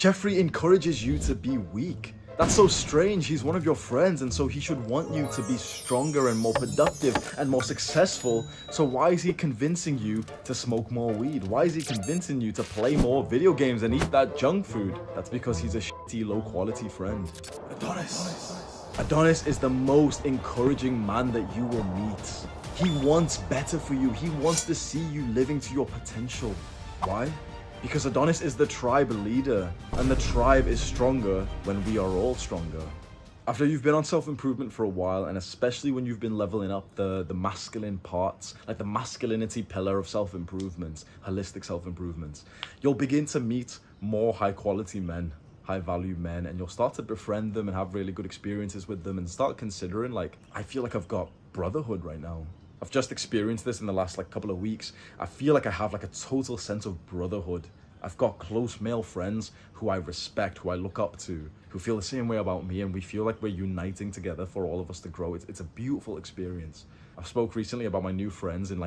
Jeffrey encourages you to be weak. That's so strange. He's one of your friends, and so he should want you to be stronger and more productive and more successful. So why is he convincing you to smoke more weed? Why is he convincing you to play more video games and eat that junk food? That's because he's a shitty, low-quality friend. Adonis is the most encouraging man that you will meet. He wants better for you. He wants to see you living to your potential. Why? Because Adonis is the tribe leader, and the tribe is stronger when we are all stronger. After you've been on self-improvement for a while, and especially when you've been leveling up the masculine parts, like the masculinity pillar of self-improvement, holistic self-improvement, you'll begin to meet more high-quality men, high-value men, and you'll start to befriend them and have really good experiences with them and start considering, like, I feel like I've got brotherhood right now. I've just experienced this in the last couple of weeks. I feel like I have a total sense of brotherhood. I've got close male friends who I respect, who I look up to, who feel the same way about me, and we feel like we're uniting together for all of us to grow. It's a beautiful experience. I've spoke recently about my new friends in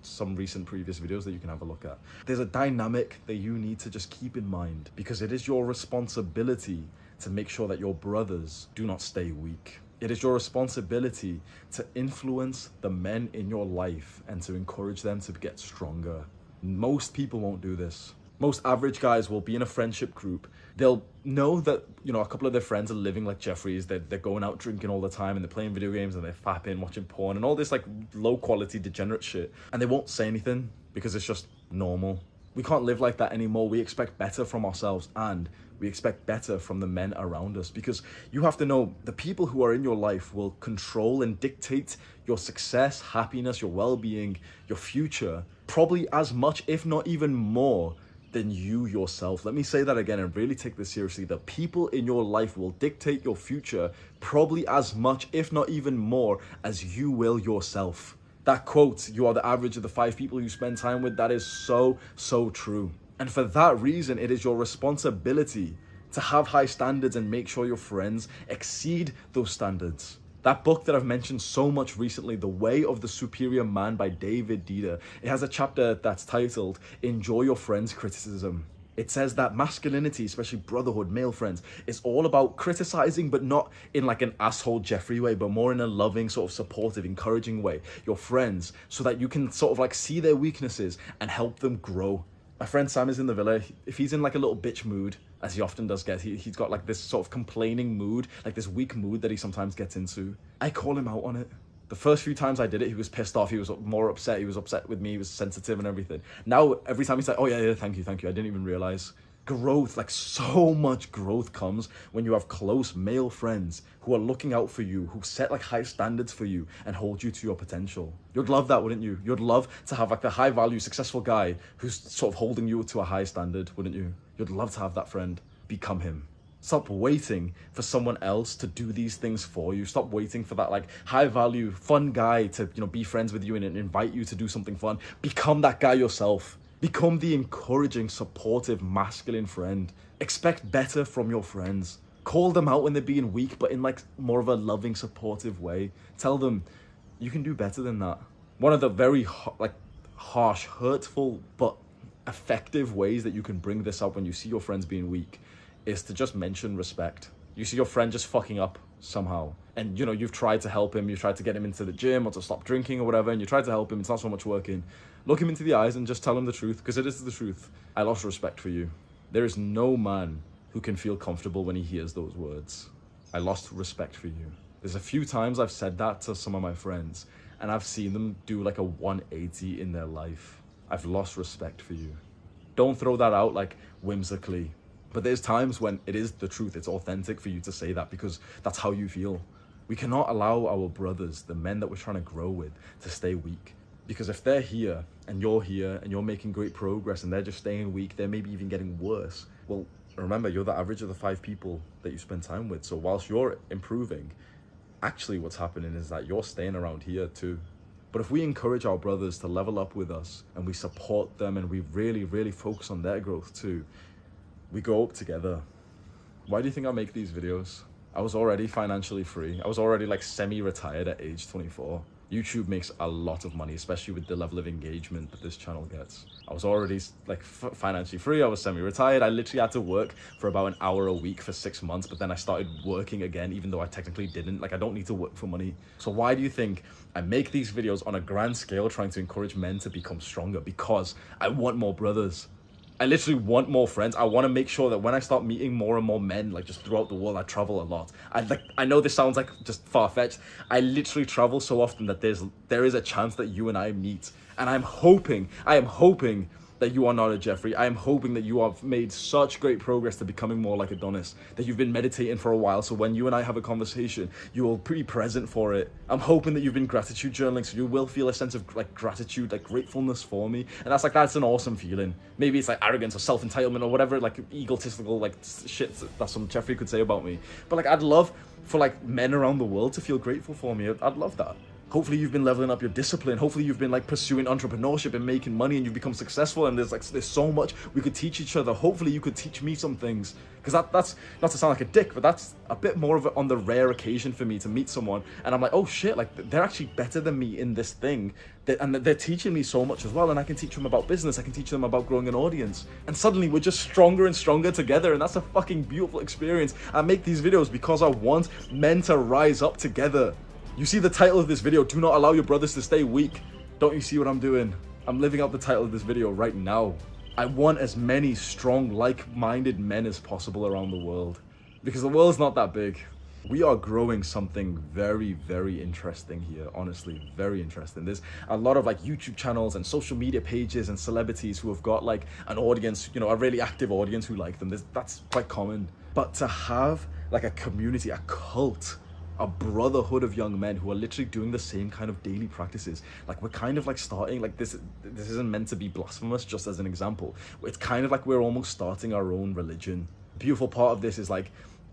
some recent previous videos that you can have a look at. There's a dynamic that you need to just keep in mind, because it is your responsibility to make sure that your brothers do not stay weak. It is your responsibility to influence the men in your life and to encourage them to get stronger. Most people won't do this. Most average guys will be in a friendship group. They'll know that, a couple of their friends are living like Jeffrey's. They're going out drinking all the time, and they're playing video games, and they're fapping, watching porn, and all this low quality degenerate shit. And they won't say anything because it's just normal. We can't live like that anymore. We expect better from ourselves, and we expect better from the men around us, because you have to know the people who are in your life will control and dictate your success, happiness, your well-being, your future, probably as much, if not even more, than you yourself. Let me say that again and really take this seriously. The people in your life will dictate your future probably as much, if not even more, as you will yourself. That quote, you are the average of the 5 people you spend time with, that is so, so true. And for that reason, it is your responsibility to have high standards and make sure your friends exceed those standards. That book that I've mentioned so much recently, The Way of the Superior Man by David Dida, it has a chapter that's titled, Enjoy Your Friends' Criticism. It says that masculinity, especially brotherhood, male friends, is all about criticizing, but not in an asshole Jeffrey way, but more in a loving, sort of supportive, encouraging way, your friends, so that you can sort of see their weaknesses and help them grow. My friend Sam is in the villa. If he's in a little bitch mood, as he often does get, he's got this sort of complaining mood, this weak mood that he sometimes gets into. I call him out on it. The first few times I did it, he was pissed off. He was more upset. He was upset with me. He was sensitive and everything. Now, every time he's like, oh yeah, thank you. I didn't even realize. Growth, so much growth comes when you have close male friends who are looking out for you, who set high standards for you and hold you to your potential. You'd love that, wouldn't you? You'd love to have the high value, successful guy who's sort of holding you to a high standard, wouldn't you? You'd love to have that friend. Become him. Stop waiting for someone else to do these things for you. Stop waiting for that high value, fun guy to be friends with you and invite you to do something fun. Become that guy yourself. Become the encouraging, supportive, masculine friend. Expect better from your friends. Call them out when they're being weak, but in more of a loving, supportive way. Tell them, you can do better than that. One of the very harsh, hurtful, but effective ways that you can bring this up when you see your friends being weak is to just mention respect. You see your friend just fucking up somehow, and you've tried to help him, you've tried to get him into the gym or to stop drinking or whatever, and you tried to help him, it's not so much working. Look him into the eyes and just tell him the truth, because it is the truth. I lost respect for you. There is no man who can feel comfortable when he hears those words. I lost respect for you. There's a few times I've said that to some of my friends, and I've seen them do a 180 in their life. I've lost respect for you. Don't throw that out whimsically. But there's times when it is the truth. It's authentic for you to say that, because that's how you feel. We cannot allow our brothers, the men that we're trying to grow with, to stay weak. Because if they're here and you're making great progress and they're just staying weak, they're maybe even getting worse. Well, remember, you're the average of the 5 people that you spend time with. So whilst you're improving, actually what's happening is that you're staying around here too. But if we encourage our brothers to level up with us and we support them and we really, really focus on their growth too, we go up together. Why do you think I make these videos? I was already financially free. I was already semi-retired at age 24. YouTube makes a lot of money, especially with the level of engagement that this channel gets. I was already like financially free. I was semi-retired. I literally had to work for about an hour a week for 6 months, but then I started working again, even though I technically didn't. Like, I don't need to work for money. So why do you think I make these videos on a grand scale trying to encourage men to become stronger? Because I want more brothers. I literally want more friends. I want to make sure that when I start meeting more and more men, like just throughout the world, I travel a lot. I know this sounds like just far-fetched. I literally travel so often that there is a chance that you and I meet. And I am hoping that you are not a Jeffrey. I am hoping that you have made such great progress to becoming more like Adonis, that you've been meditating for a while, so when you and I have a conversation, you will be present for it. I'm hoping that you've been gratitude journaling, so you will feel a sense of like gratitude, like gratefulness for me, and that's an awesome feeling. Maybe it's like arrogance or self-entitlement or whatever, like egotistical like shit that some Jeffrey could say about me. But like, I'd love for like men around the world to feel grateful for me. I'd love that. Hopefully you've been leveling up your discipline. Hopefully you've been like pursuing entrepreneurship and making money, and you've become successful, and there's so much we could teach each other. Hopefully you could teach me some things, because that's not to sound like a dick, but that's a bit more of it on the rare occasion for me to meet someone and I'm like, oh shit, like they're actually better than me in this thing, and they're teaching me so much as well, and I can teach them about business, I can teach them about growing an audience, and suddenly we're just stronger and stronger together, and that's a fucking beautiful experience. I make these videos because I want men to rise up together. You see the title of this video, do not allow your brothers to stay weak. Don't you see what I'm doing? I'm living out the title of this video right now. I want as many strong, like-minded men as possible around the world, because the world's not that big. We are growing something very, very interesting here, honestly, very interesting. There's a lot of like YouTube channels and social media pages and celebrities who have got like an audience, you know, a really active audience who like them. That's quite common. But to have like a community, a cult, a brotherhood of young men who are literally doing the same kind of daily practices. Like, we're kind of like starting, like this isn't meant to be blasphemous, just as an example. It's kind of like we're almost starting our own religion. The beautiful part of this is like,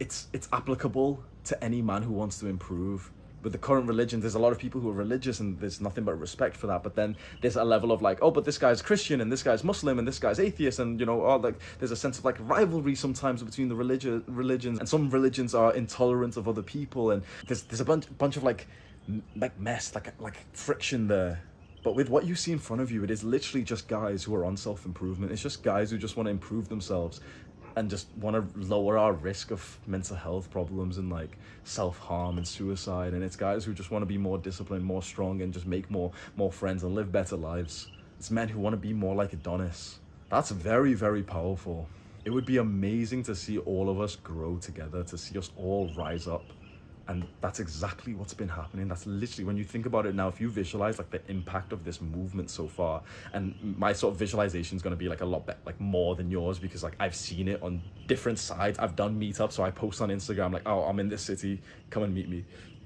it's applicable to any man who wants to improve. With the current religion, there's a lot of people who are religious and there's nothing but respect for that. But then there's a level of like, oh, but this guy's Christian and this guy's Muslim and this guy's atheist, and you know, oh, like there's a sense of like rivalry sometimes between the religions, and some religions are intolerant of other people, and there's a bunch of like mess, like friction there. But with what you see in front of you, it is literally just guys who are on self-improvement. It's just guys who just want to improve themselves and just want to lower our risk of mental health problems and like self-harm and suicide. And it's guys who just want to be more disciplined, more strong, and just make more friends and live better lives. It's men who want to be more like Adonis. That's very, very powerful. It would be amazing to see all of us grow together, to see us all rise up. And that's exactly what's been happening. That's literally, when you think about it now, if you visualize like the impact of this movement so far, and my sort of visualization is going to be like a lot better, like more than yours, because like I've seen it on different sides. I've done meetups, so I post on Instagram like, oh, I'm in this city, come and meet me.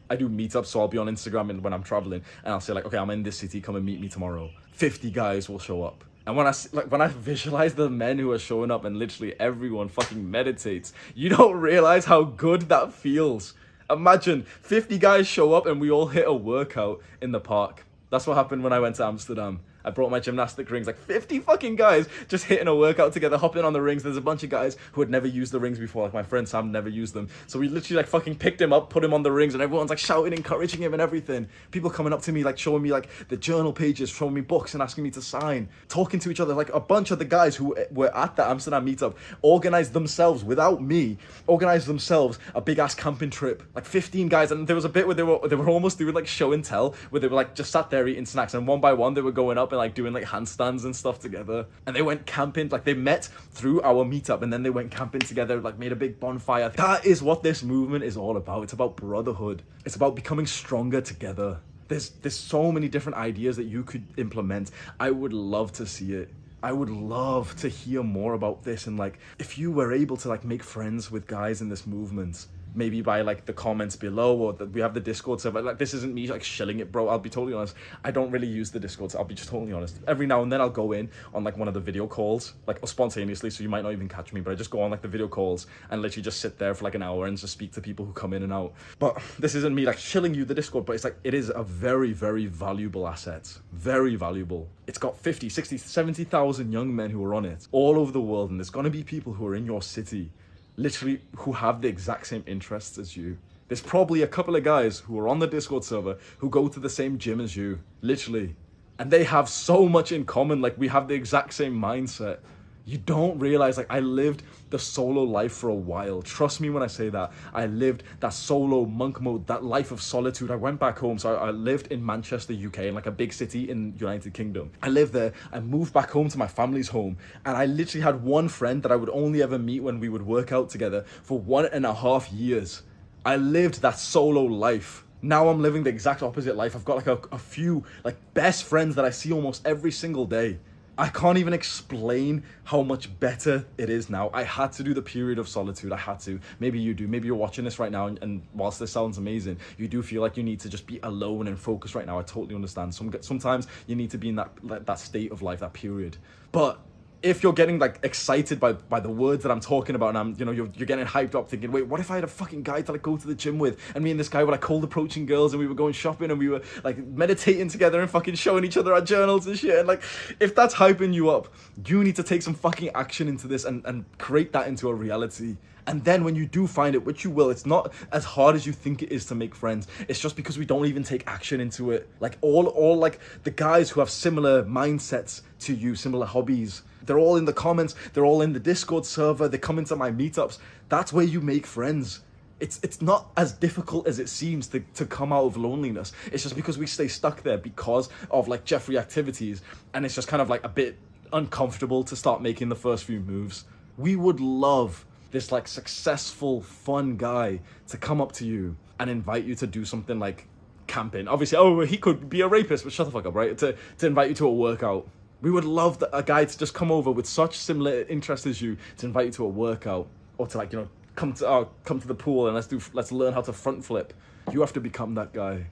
I do meetups, so I'll be on Instagram and when I'm traveling, and I'll say like, okay, I'm in this city, come and meet me tomorrow. 50 guys will show up. And when I visualize the men who are showing up and literally everyone fucking meditates, you don't realize how good that feels. Imagine 50 guys show up and we all hit a workout in the park. That's what happened when I went to Amsterdam. I brought my gymnastic rings, like 50 fucking guys just hitting a workout together, hopping on the rings. There's a bunch of guys who had never used the rings before, like my friend Sam never used them. So we literally like fucking picked him up, put him on the rings, and everyone's like shouting, encouraging him and everything. People coming up to me, like showing me like the journal pages, showing me books and asking me to sign, talking to each other. Like a bunch of the guys who were at the Amsterdam meetup organized themselves, without me, organized themselves a big ass camping trip. Like 15 guys, and there was a bit where they were almost doing like show and tell, where they were like just sat there eating snacks, and one by one they were going up and like doing like handstands and stuff together. And they went camping, like they met through our meetup and then they went camping together, like made a big bonfire. That is what this movement is all about. It's about brotherhood. It's about becoming stronger together. There's so many different ideas that you could implement. I would love to see it. I would love to hear more about this, and like if you were able to like make friends with guys in this movement, maybe by like the comments below, or that we have the Discord server. Like, this isn't me like shilling it, bro. I'll be totally honest. I don't really use the Discord, so I'll be just totally honest. Every now and then I'll go in on like one of the video calls, like spontaneously, so you might not even catch me, but I just go on like the video calls and literally just sit there for like an hour and just speak to people who come in and out. But this isn't me like shilling you the Discord, but it's like, it is a very, very valuable asset. Very valuable. It's got 50, 60, 70,000 young men who are on it all over the world, and there's gonna be people who are in your city literally who have the exact same interests as you. There's probably a couple of guys who are on the Discord server who go to the same gym as you, literally. And they have so much in common, like we have the exact same mindset. You don't realize, like, I lived the solo life for a while. Trust me when I say that. I lived that solo monk mode, that life of solitude. I went back home. So I lived in Manchester, UK, in like a big city in United Kingdom. I lived there. I moved back home to my family's home. And I literally had one friend that I would only ever meet when we would work out together for 1.5 years. I lived that solo life. Now I'm living the exact opposite life. I've got like a few like best friends that I see almost every single day. I can't even explain how much better it is now. I had to do the period of solitude. I had to. Maybe you do. Maybe you're watching this right now and whilst this sounds amazing, you do feel like you need to just be alone and focus right now. I totally understand. Sometimes you need to be in that state of life, that period. But if you're getting like excited by the words that I'm talking about, and I'm, you know, you're getting hyped up thinking, wait, what if I had a fucking guy to like go to the gym with, and me and this guy were like cold approaching girls, and we were going shopping, and we were like meditating together and fucking showing each other our journals and shit, and like, if that's hyping you up, you need to take some fucking action into this and create that into a reality. And then when you do find it, which you will, it's not as hard as you think it is to make friends. It's just because we don't even take action into it. Like all like the guys who have similar mindsets to you, similar hobbies, they're all in the comments, they're all in the Discord server, they come into my meetups. That's where you make friends. It's not as difficult as it seems to come out of loneliness. It's just because we stay stuck there because of like Jeffrey activities, and it's just kind of like a bit uncomfortable to start making the first few moves. We would love this like successful, fun guy to come up to you and invite you to do something like camping. Obviously, oh, he could be a rapist, but shut the fuck up, right? To invite you to a workout. We would love a guy to just come over with such similar interests as you to invite you to a workout, or to like, you know, come to the pool and let's learn how to front flip. You have to become that guy.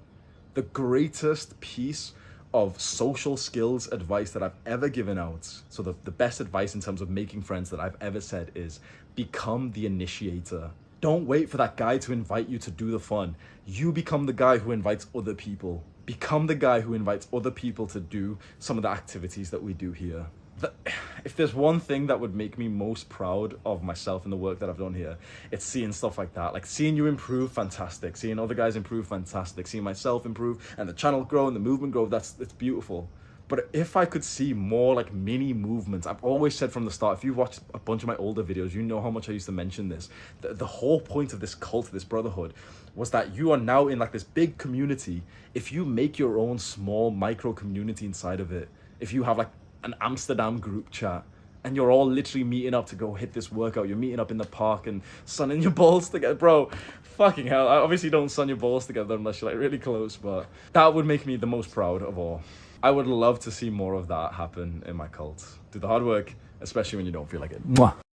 The greatest piece of social skills advice that I've ever given out, so the best advice in terms of making friends that I've ever said is become the initiator. Don't wait for that guy to invite you to do the fun. You become the guy who invites other people. Become the guy who invites other people to do some of the activities that we do here. If there's one thing that would make me most proud of myself and the work that I've done here, it's seeing stuff like that. Like seeing you improve, fantastic. Seeing other guys improve, fantastic. Seeing myself improve and the channel grow and the movement grow, it's beautiful. But if I could see more like mini movements, I've always said from the start, if you've watched a bunch of my older videos, you know how much I used to mention this. The whole point of this cult, this brotherhood, was that you are now in like this big community. If you make your own small micro community inside of it, if you have like an Amsterdam group chat, and you're all literally meeting up to go hit this workout, you're meeting up in the park and sunning your balls together, bro, fucking hell. I obviously don't sun your balls together unless you're like really close, but that would make me the most proud of all. I would love to see more of that happen in my cult. Do the hard work, especially when you don't feel like it. Mwah.